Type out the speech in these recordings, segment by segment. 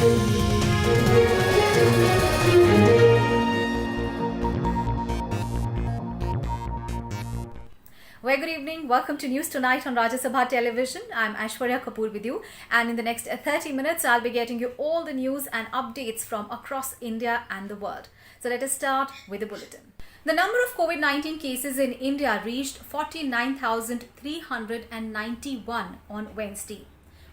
Well, good evening. Welcome to News Tonight on Rajya Sabha Television. I'm Aishwarya Kapoor with you, and in the next 30 minutes, I'll be getting you all the news and updates from across India and the world. So let us start with the bulletin. The number of COVID-19 cases in India reached 49,391 on Wednesday.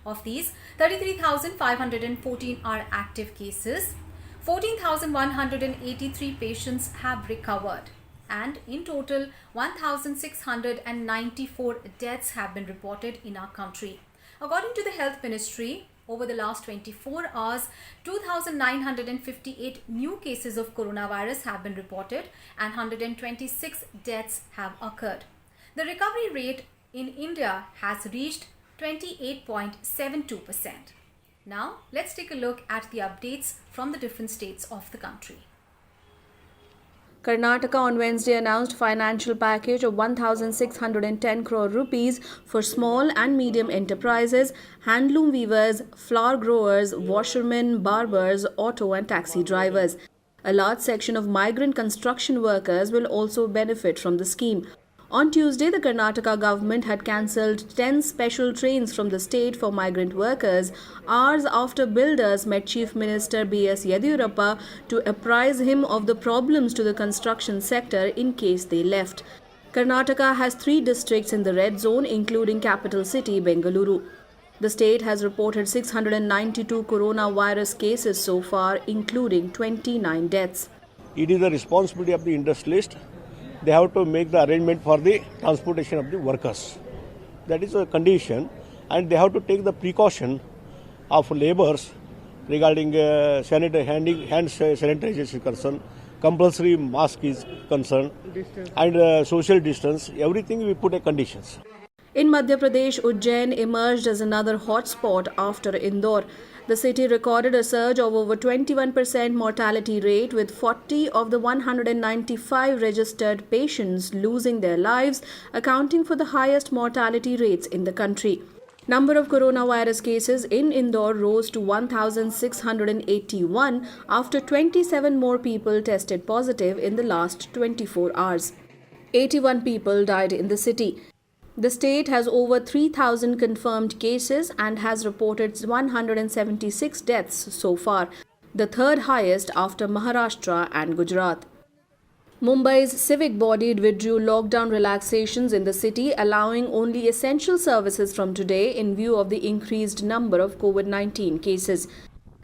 Of these, 33,514 are active cases, 14,183 patients have recovered, and in total 1,694 deaths have been reported in our country. According to the Health Ministry, over the last 24 hours, 2,958 new cases of coronavirus have been reported and 126 deaths have occurred. The recovery rate in India has reached 28.72%. Now, let's take a look at the updates from the different states of the country. Karnataka on Wednesday announced financial package of 1,610 crore rupees for small and medium enterprises, handloom weavers, flower growers, washermen, barbers, auto and taxi drivers. A large section of migrant construction workers will also benefit from the scheme. On Tuesday, the Karnataka government had cancelled 10 special trains from the state for migrant workers, hours after builders met Chief Minister B.S. Yediyurappa to apprise him of the problems to the construction sector in case they left. Karnataka has 3 districts in the red zone, including capital city Bengaluru. The state has reported 692 coronavirus cases so far, including 29 deaths. It is the responsibility of the industrialist. They have to make the arrangement for the transportation of the workers. That is a condition, and they have to take the precaution of laborers regarding hand sanitization concern, compulsory mask is concerned, and social distance. Everything we put a conditions. In Madhya Pradesh, Ujjain emerged as another hotspot after Indore. The city recorded a surge of over 21% mortality rate, with 40 of the 195 registered patients losing their lives, accounting for the highest mortality rates in the country. Number of coronavirus cases in Indore rose to 1,681 after 27 more people tested positive in the last 24 hours. 81 people died in the city. The state has over 3,000 confirmed cases and has reported 176 deaths so far, the third highest after Maharashtra and Gujarat. Mumbai's civic body withdrew lockdown relaxations in the city, allowing only essential services from today in view of the increased number of COVID-19 cases.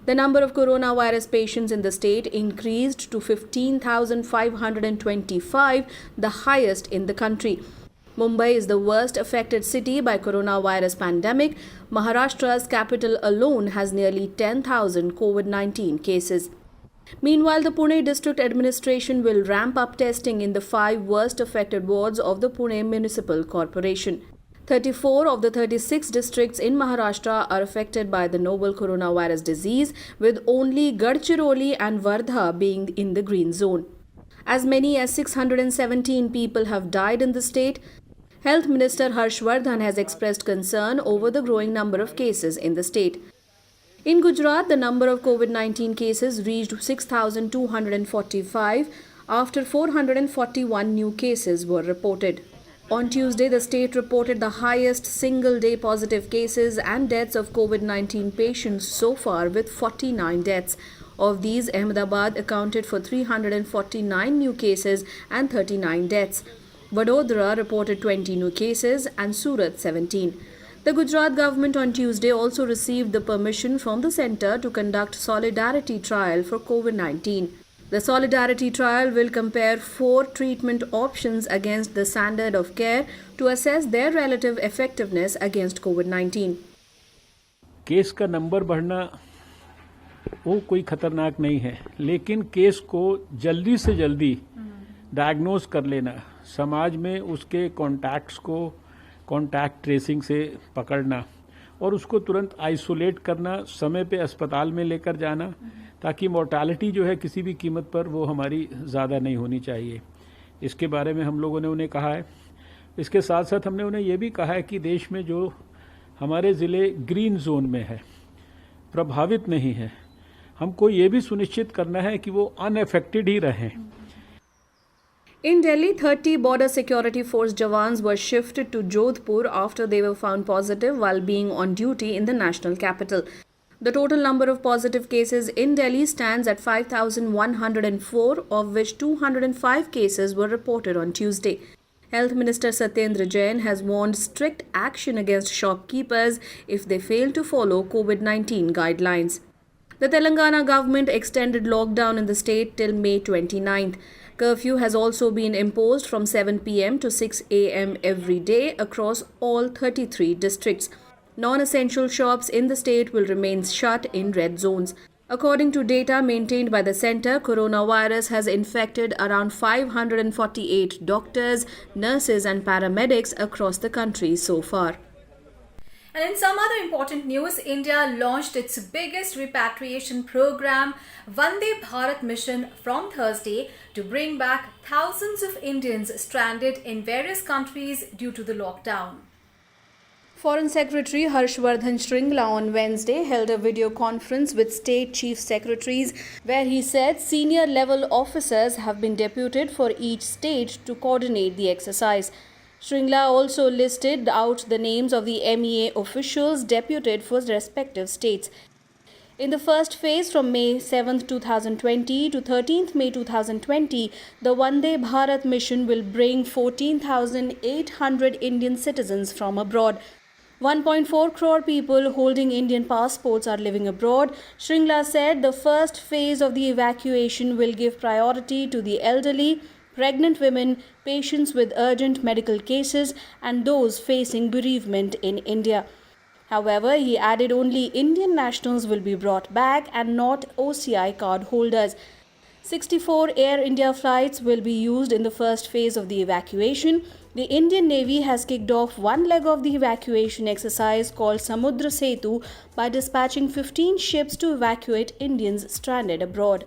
The number of coronavirus patients in the state increased to 15,525, the highest in the country. Mumbai is the worst affected city by coronavirus pandemic. Maharashtra's capital alone has nearly 10,000 COVID-19 cases. Meanwhile, the Pune District Administration will ramp up testing in the 5 worst affected wards of the Pune Municipal Corporation. 34 of the 36 districts in Maharashtra are affected by the novel coronavirus disease, with only Gadchiroli and Wardha being in the green zone. As many as 617 people have died in the state. Health Minister Harsh Vardhan has expressed concern over the growing number of cases in the state. In Gujarat, the number of COVID-19 cases reached 6,245 after 441 new cases were reported. On Tuesday, the state reported the highest single-day positive cases and deaths of COVID-19 patients so far, with 49 deaths. Of these, Ahmedabad accounted for 349 new cases and 39 deaths. Vadodara reported 20 new cases and Surat 17. The Gujarat government on Tuesday also received the permission from the centre to conduct solidarity trial for COVID-19. The solidarity trial will compare 4 treatment options against the standard of care to assess their relative effectiveness against COVID-19. Case का number बढ़ना वो कोई खतरनाक नहीं है, लेकिन case को जल्दी से जल्दी डायग्नोज कर लेना, समाज में उसके कॉन्टैक्ट्स को कॉन्टैक्ट ट्रेसिंग से पकड़ना और उसको तुरंत आइसोलेट करना, समय पे अस्पताल में लेकर जाना, ताकि मोर्टालिटी जो है किसी भी कीमत पर वो हमारी ज़्यादा नहीं होनी चाहिए। इसके बारे में हम लोगों ने उन्हें कहा है। इसके साथ साथ हमने उन्हें ये भी कहा है कि देश में जो हमारे ज़िले ग्रीन जोन में है, प्रभावित नहीं है, हमको ये भी सुनिश्चित करना है कि वो अनअफेक्टेड ही रहें। In Delhi, 30 border security force jawans were shifted to Jodhpur after they were found positive while being on duty in the national capital. The total number of positive cases in Delhi stands at 5,104, of which 205 cases were reported on Tuesday. Health Minister Satyendra Jain has warned strict action against shopkeepers if they fail to follow COVID-19 guidelines. The Telangana government extended lockdown in the state till May 29th. Curfew has also been imposed from 7 p.m. to 6 a.m. every day across all 33 districts. Non-essential shops in the state will remain shut in red zones. According to data maintained by the centre, coronavirus has infected around 548 doctors, nurses and paramedics across the country so far. And in some other important news, India launched its biggest repatriation program, Vande Bharat Mission, from Thursday to bring back thousands of Indians stranded in various countries due to the lockdown. Foreign Secretary Harshvardhan Shringla on Wednesday held a video conference with state chief secretaries where he said senior level officers have been deputed for each state to coordinate the exercise. Shringla also listed out the names of the MEA officials deputed for respective states. In the first phase from May 7, 2020 to 13th May 2020, the Vande Bharat mission will bring 14,800 Indian citizens from abroad. 1.4 crore people holding Indian passports are living abroad. Shringla said the first phase of the evacuation will give priority to the elderly, pregnant women, patients with urgent medical cases, and those facing bereavement in India. However, he added only Indian nationals will be brought back and not OCI card holders. 64 Air India flights will be used in the first phase of the evacuation. The Indian Navy has kicked off one leg of the evacuation exercise called Samudra Setu by dispatching 15 ships to evacuate Indians stranded abroad.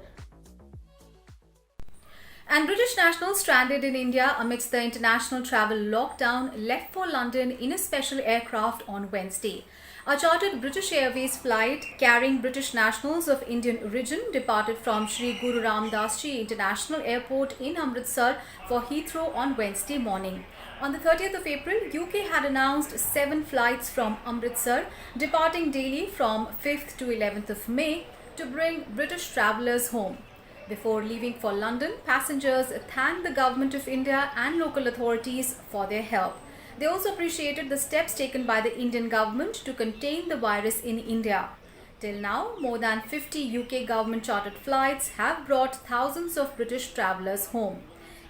And British nationals stranded in India amidst the international travel lockdown left for London in a special aircraft on Wednesday. A chartered British Airways flight carrying British nationals of Indian origin departed from Sri Guru Ram Das Ji International Airport in Amritsar for Heathrow on Wednesday morning. On the 30th of April, UK had announced 7 flights from Amritsar departing daily from 5th to 11th of May to bring British travellers home. Before leaving for London, passengers thanked the Government of India and local authorities for their help. They also appreciated the steps taken by the Indian government to contain the virus in India. Till now, more than 50 UK government chartered flights have brought thousands of British travellers home.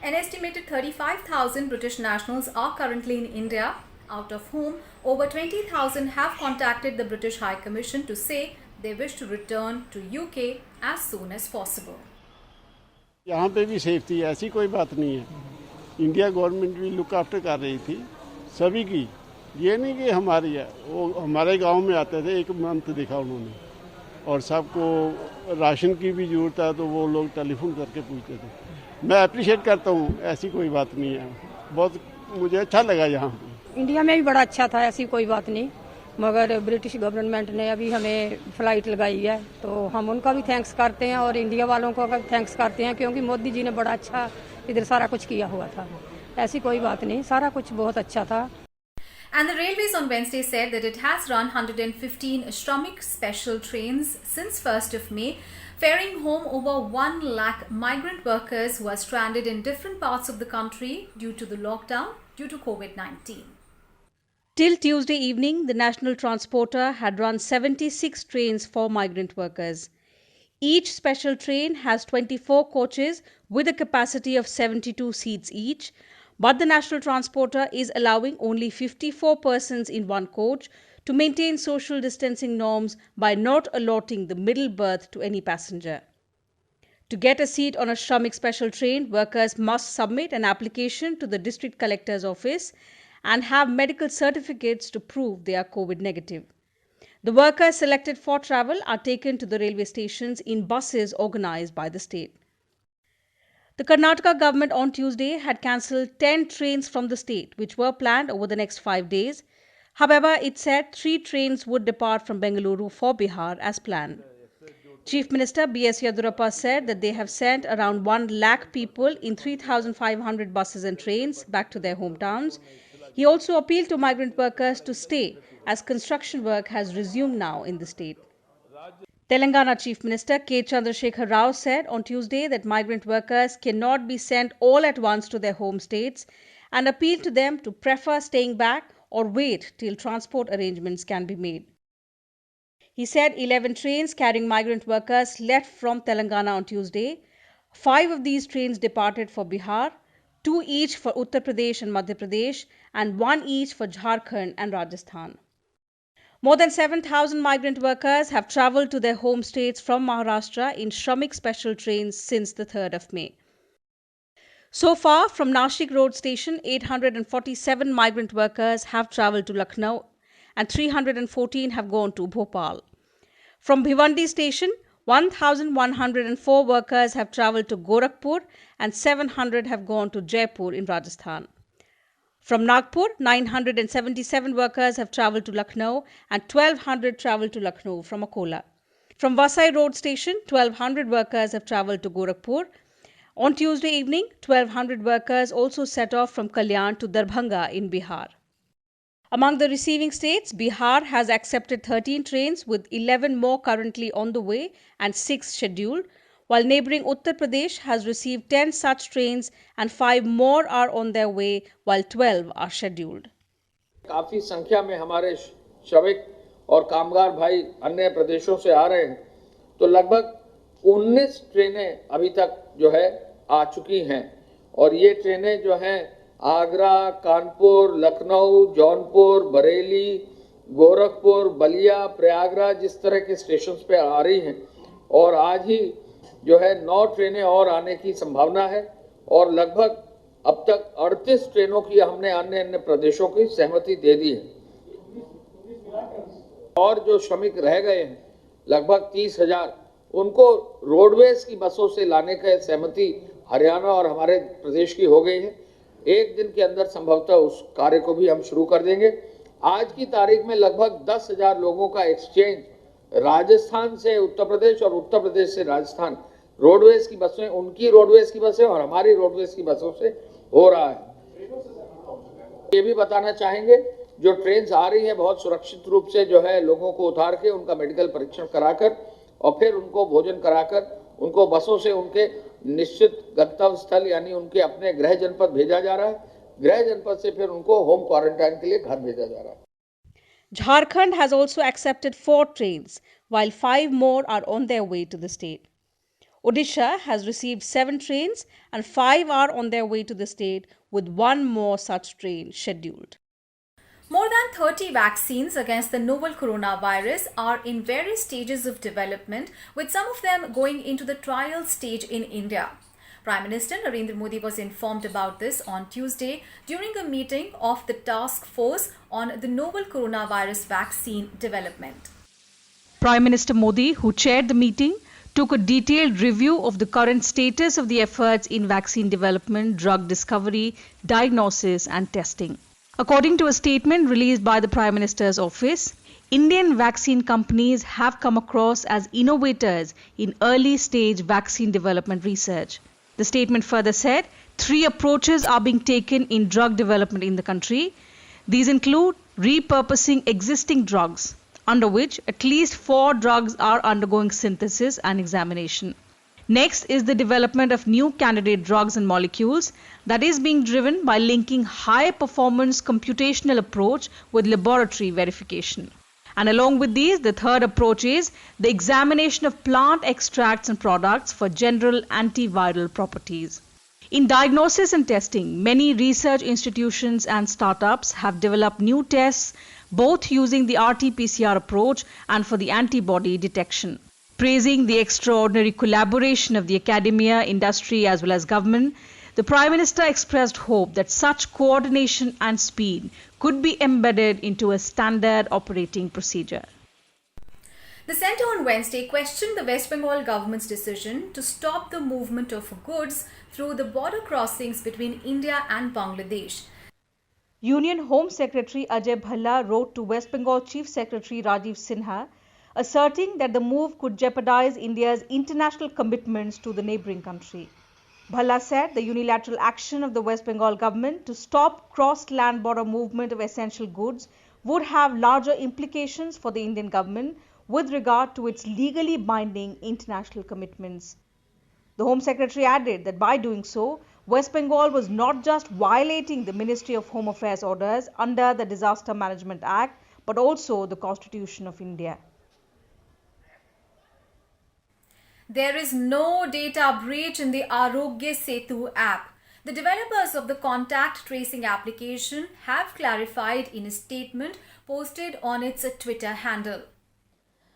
An estimated 35,000 British nationals are currently in India, out of whom over 20,000 have contacted the British High Commission to say they wish to return to UK as soon as possible. यहाँ पे भी safety है, ऐसी कोई बात नहीं है। India government भी लुक आफ्टर कर रही थी सभी की, ये नहीं कि हमारी है। वो हमारे गांव में आते थे, 1 मंथ दिखा उन्होंने, और सबको राशन की भी ज़रूरत है तो वो लोग टेलीफोन करके पूछते थे। मैं अप्रिशिएट करता हूँ, ऐसी कोई बात नहीं है। बहुत मुझे अच्छा लगा यहाँ पे। इंडिया में भी बड़ा अच्छा था, ऐसी कोई बात नहीं, मगर ब्रिटिश गवर्नमेंट ने अभी हमें फ़्लाइट लगाई है तो हम उनका भी थैंक्स करते हैं और इंडिया वालों का भी थैंक्स करते हैं, क्योंकि मोदी जी ने बड़ा अच्छा इधर सारा कुछ किया हुआ था। ऐसी कोई बात नहीं, सारा कुछ बहुत अच्छा था। And the Railways on Wednesday said that it has run 115 Shramik special trains since 1st of May, ferrying home over 1 lakh migrant workers who are stranded in different parts of the country due to the lockdown due to COVID-19. Till Tuesday evening, the national transporter had run 76 trains for migrant workers. Each special train has 24 coaches with a capacity of 72 seats each, but the national transporter is allowing only 54 persons in one coach to maintain social distancing norms by not allotting the middle berth to any passenger. To get a seat on a Shramik special train, workers must submit an application to the district collector's office and have medical certificates to prove they are COVID negative. The workers selected for travel are taken to the railway stations in buses organized by the state. The Karnataka government on Tuesday had cancelled 10 trains from the state, which were planned over the next 5 days. However, it said 3 trains would depart from Bengaluru for Bihar as planned. Chief Minister B.S. Yedurappa said that they have sent around 1 lakh people in 3,500 buses and trains back to their hometowns. He also appealed to migrant workers to stay as construction work has resumed now in the state. Telangana Chief Minister K. Chandrasekhar Rao said on Tuesday that migrant workers cannot be sent all at once to their home states and appealed to them to prefer staying back or wait till transport arrangements can be made. He said 11 trains carrying migrant workers left from Telangana on Tuesday. 5 of these trains departed for Bihar, 2 each for Uttar Pradesh and Madhya Pradesh, and 1 each for Jharkhand and Rajasthan. More than 7,000 migrant workers have travelled to their home states from Maharashtra in Shramik special trains since the 3rd of May. So far, from Nashik Road Station, 847 migrant workers have travelled to Lucknow and 314 have gone to Bhopal. From Bhiwandi Station, 1,104 workers have travelled to Gorakhpur and 700 have gone to Jaipur in Rajasthan. From Nagpur, 977 workers have travelled to Lucknow and 1,200 travelled to Lucknow from Akola. From Vasai Road Station, 1,200 workers have travelled to Gorakhpur. On Tuesday evening, 1,200 workers also set off from Kalyan to Darbhanga in Bihar. Among the receiving states, Bihar has accepted 13 trains with 11 more currently on the way and 6 scheduled, while neighbouring Uttar Pradesh has received 10 such trains and 5 more are on their way, while 12 are scheduled. काफी संख्या में हमारे श्रमिक और कामगार भाई अन्य प्रदेशों से आ रहे हैं, तो लगभग 19 ट्रेनें अभी तक जो है आ चुकी हैं और ये ट्रेनें जो हैं आगरा, कानपुर, लखनऊ, जौनपुर, बरेली, गोरखपुर, बलिया, प्रयागराज इस तरह के स्टेशंस पे आ रही हैं और आज ही जो है 9 ट्रेनें और आने की संभावना है और लगभग अब तक 38 ट्रेनों की हमने अन्य प्रदेशों की सहमति दे दी है और जो श्रमिक रह गए हैं लगभग 30,000 उनको रोडवेज की बसों से लाने का सहमति हरियाणा और हमारे प्रदेश की हो गई है। एक दिन के अंदर संभवतः उस कार्य को भी हम शुरू कर देंगे। आज की तारीख में लगभग 10,000 लोगों का एक्सचेंज राजस्थान से उत्तर प्रदेश और उत्तर प्रदेश से राजस्थान रोडवेज की बसें, उनकी रोडवेज की बसें और हमारी रोडवेज की बसों से हो रहा है। ये भी बताना चाहेंगे जो ट्रेन आ रही है बहुत सुरक्षित रूप से जो है लोगों को उतार के उनका मेडिकल परीक्षण कराकर और फिर उनको भोजन कराकर उनको बसों से उनके निश्चित गंतव्य स्थल यानी उनके अपने गृह जनपद भेजा जा रहा है। गृह जनपद से फिर उनको होम क्वारंटाइन के लिए घर भेजा जा रहा है। Jharkhand has also accepted 4 trains, while 5 more are on their way to the state. Odisha has received 7 trains and 5 are on their way to the state, with 1 more such train scheduled. More than 30 vaccines against the novel coronavirus are in various stages of development, with some of them going into the trial stage in India. Prime Minister Narendra Modi was informed about this on Tuesday during a meeting of the task force on the novel coronavirus vaccine development. Prime Minister Modi, who chaired the meeting, took a detailed review of the current status of the efforts in vaccine development, drug discovery, diagnosis and testing. According to a statement released by the Prime Minister's office, Indian vaccine companies have come across as innovators in early stage vaccine development research. The statement further said 3 approaches are being taken in drug development in the country. These include repurposing existing drugs, under which at least 4 drugs are undergoing synthesis and examination. Next is the development of new candidate drugs and molecules that is being driven by linking high performance computational approach with laboratory verification. And along with these, the third approach is the examination of plant extracts and products for general antiviral properties. In diagnosis and testing, many research institutions and startups have developed new tests both using the RT-PCR approach and for the antibody detection. Praising the extraordinary collaboration of the academia, industry as well as government, the Prime Minister expressed hope that such coordination and speed could be embedded into a standard operating procedure. The centre on Wednesday questioned the West Bengal government's decision to stop the movement of goods through the border crossings between India and Bangladesh. Union Home Secretary Ajay Bhalla wrote to West Bengal Chief Secretary Rajiv Sinha asserting that the move could jeopardize India's international commitments to the neighbouring country. Bhalla said the unilateral action of the West Bengal government to stop cross-land border movement of essential goods would have larger implications for the Indian government with regard to its legally binding international commitments. The Home Secretary added that by doing so, West Bengal was not just violating the Ministry of Home Affairs orders under the Disaster Management Act, but also the Constitution of India. There is no data breach in the Arogya Setu app. The developers of the contact tracing application have clarified in a statement posted on its Twitter handle.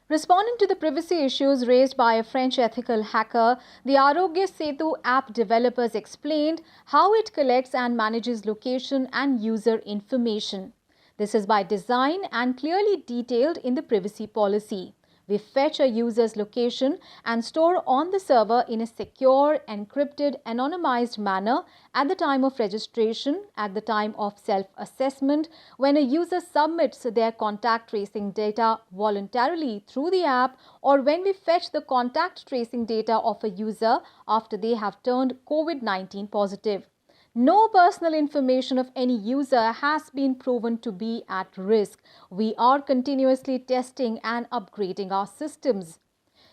Responding to the privacy issues raised by a French ethical hacker, the Arogya Setu app developers explained how it collects and manages location and user information. This is by design and clearly detailed in the privacy policy. We fetch a user's location and store on the server in a secure, encrypted, anonymized manner at the time of registration, at the time of self-assessment, when a user submits their contact tracing data voluntarily through the app, or when we fetch the contact tracing data of a user after they have turned COVID-19 positive. No personal information of any user has been proven to be at risk. We are continuously testing and upgrading our systems.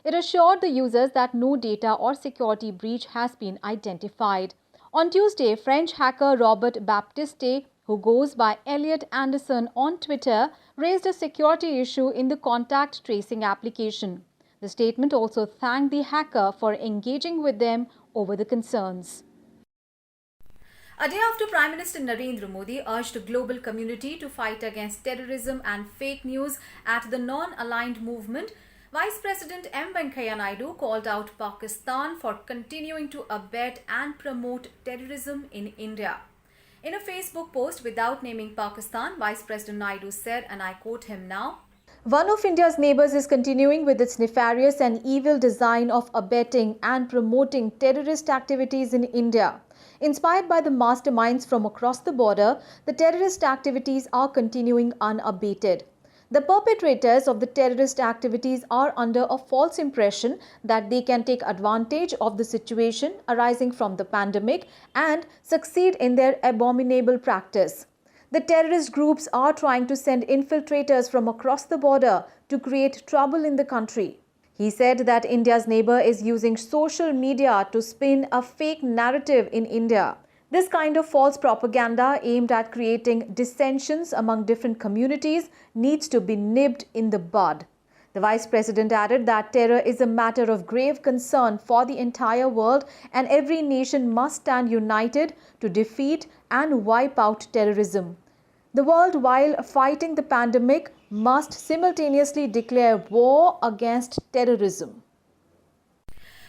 It assured the users that no data or security breach has been identified. On Tuesday, French hacker Robert Baptiste, who goes by Elliot Anderson on Twitter, raised a security issue in the contact tracing application. The statement also thanked the hacker for engaging with them over the concerns. A day after Prime Minister Narendra Modi urged the global community to fight against terrorism and fake news at the non-aligned movement, Vice President M. Venkaiah Naidu called out Pakistan for continuing to abet and promote terrorism in India. In a Facebook post without naming Pakistan, Vice President Naidu said, and I quote him now, "One of India's neighbours is continuing with its nefarious and evil design of abetting and promoting terrorist activities in India. Inspired by the masterminds from across the border, the terrorist activities are continuing unabated. The perpetrators of the terrorist activities are under a false impression that they can take advantage of the situation arising from the pandemic and succeed in their abominable practice. The terrorist groups are trying to send infiltrators from across the border to create trouble in the country." He said that India's neighbour is using social media to spin a fake narrative in India. This kind of false propaganda aimed at creating dissensions among different communities needs to be nipped in the bud. The Vice President added that terror is a matter of grave concern for the entire world and every nation must stand united to defeat and wipe out terrorism. The world, while fighting the pandemic, must simultaneously declare war against terrorism.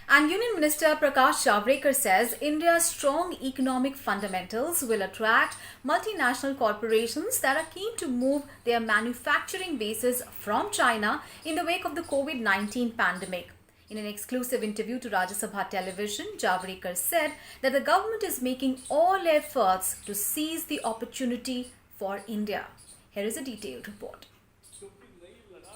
And Union Minister Prakash Javadekar says India's strong economic fundamentals will attract multinational corporations that are keen to move their manufacturing bases from China in the wake of the COVID-19 pandemic. In an exclusive interview to Rajya Sabha television, Javadekar said that the government is making all efforts to seize the opportunity for India. Here is a detailed report.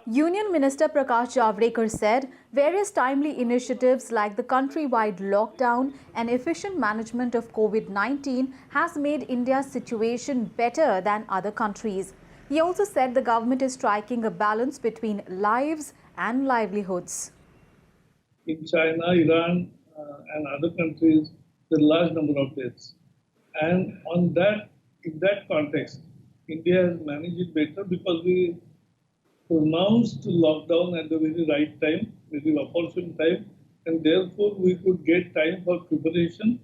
Union Minister Prakash Javadekar said various timely initiatives like the countrywide lockdown and efficient management of COVID-19 has made India's situation better than other countries. He also said the government is striking a balance between lives and livelihoods. In China, Iran and other countries, there are a large number of deaths. And in that context, India has managed it better because we pronounced lockdown at the very right time, very opportune time, and therefore we could get time for preparation.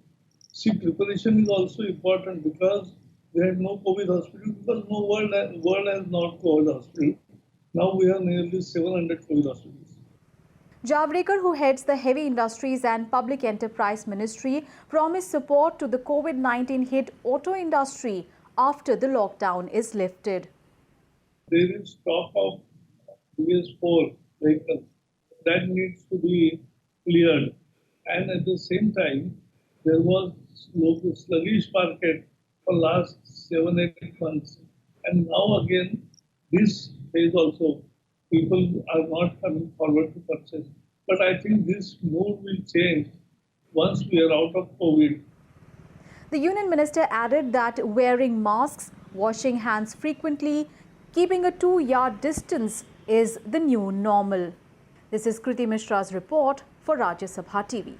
See, preparation is also important because we had no COVID hospital, because no world has not COVID hospital. Now we have nearly 700 COVID hospitals. Javadekar, who heads the Heavy Industries and Public Enterprise Ministry, promised support to the COVID-19 hit auto industry after the lockdown is lifted. There is stock of BS4 vehicles that needs to be cleared, and at the same time there was sluggish market for last 7-8 months, and now again this phase also people are not coming forward to purchase. But I think this mood will change once we are out of COVID. The Union Minister added that wearing masks, washing hands frequently, keeping a 2-yard distance is the new normal. This is Kriti Mishra's report for Rajya Sabha TV.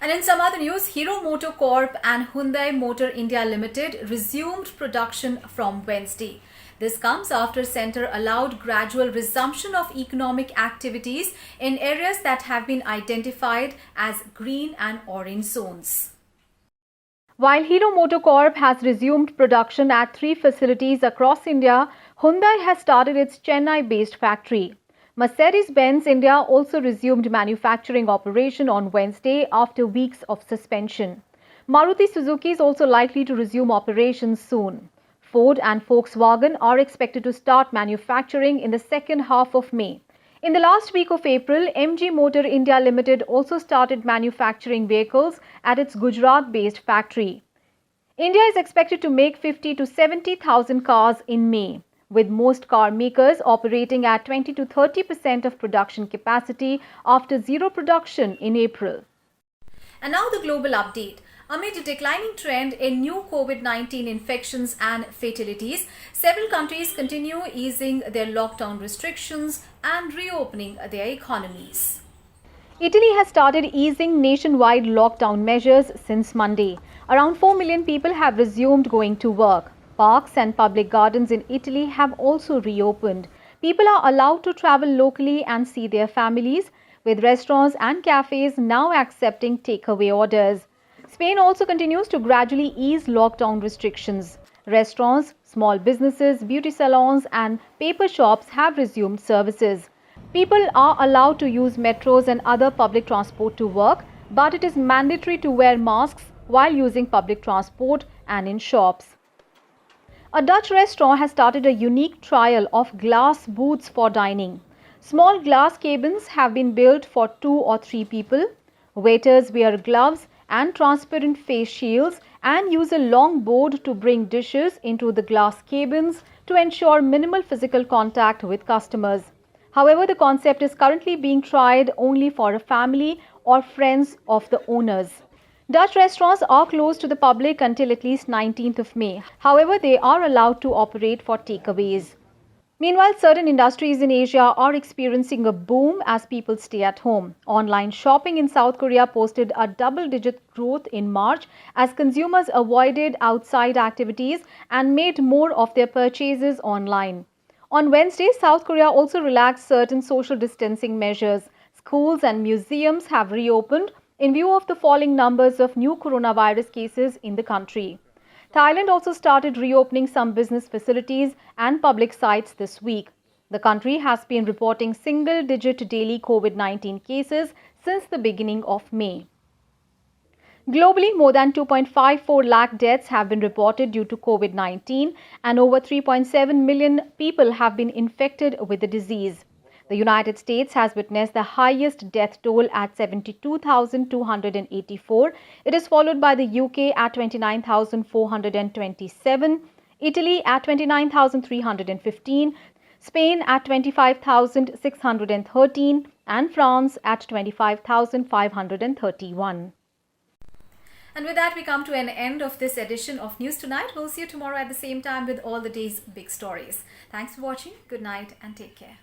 And in some other news, Hero MotoCorp and Hyundai Motor India Limited resumed production from Wednesday. This comes after Centre allowed gradual resumption of economic activities in areas that have been identified as green and orange zones. While Hero MotoCorp has resumed production at 3 facilities across India, Hyundai has started its Chennai-based factory. Mercedes-Benz India also resumed manufacturing operation on Wednesday after weeks of suspension. Maruti Suzuki is also likely to resume operations soon. Ford and Volkswagen are expected to start manufacturing in the second half of May. In the last week of April, MG Motor India Limited also started manufacturing vehicles at its Gujarat-based factory. India is expected to make 50 to 70,000 cars in May, with most car makers operating at 20 to 30% of production capacity after zero production in April. And now the global update. Amid a declining trend in new COVID-19 infections and fatalities, several countries continue easing their lockdown restrictions and reopening their economies. Italy has started easing nationwide lockdown measures since Monday. Around 4 million people have resumed going to work. Parks and public gardens in Italy have also reopened. People are allowed to travel locally and see their families, with restaurants and cafes now accepting takeaway orders. Spain also continues to gradually ease lockdown restrictions. Restaurants, small businesses, beauty salons and paper shops have resumed services. People are allowed to use metros and other public transport to work, but it is mandatory to wear masks while using public transport and in shops. A Dutch restaurant has started a unique trial of glass booths for dining. Small glass cabins have been built for 2 or 3 people. Waiters wear gloves and transparent face shields and use a long board to bring dishes into the glass cabins to ensure minimal physical contact with customers. However, the concept is currently being tried only for a family or friends of the owners. Dutch restaurants are closed to the public until at least 19th of May. However, they are allowed to operate for takeaways. Meanwhile, certain industries in Asia are experiencing a boom as people stay at home. Online shopping in South Korea posted a double-digit growth in March as consumers avoided outside activities and made more of their purchases online. On Wednesday, South Korea also relaxed certain social distancing measures. Schools and museums have reopened in view of the falling numbers of new coronavirus cases in the country. Thailand also started reopening some business facilities and public sites this week. The country has been reporting single-digit daily COVID-19 cases since the beginning of May. Globally, more than 2.54 lakh deaths have been reported due to COVID-19 and over 3.7 million people have been infected with the disease. The United States has witnessed the highest death toll at 72,284. It is followed by the UK at 29,427, Italy at 29,315, Spain at 25,613 and France at 25,531. And with that, we come to an end of this edition of News Tonight. We'll see you tomorrow at the same time with all the day's big stories. Thanks for watching. Good night and take care.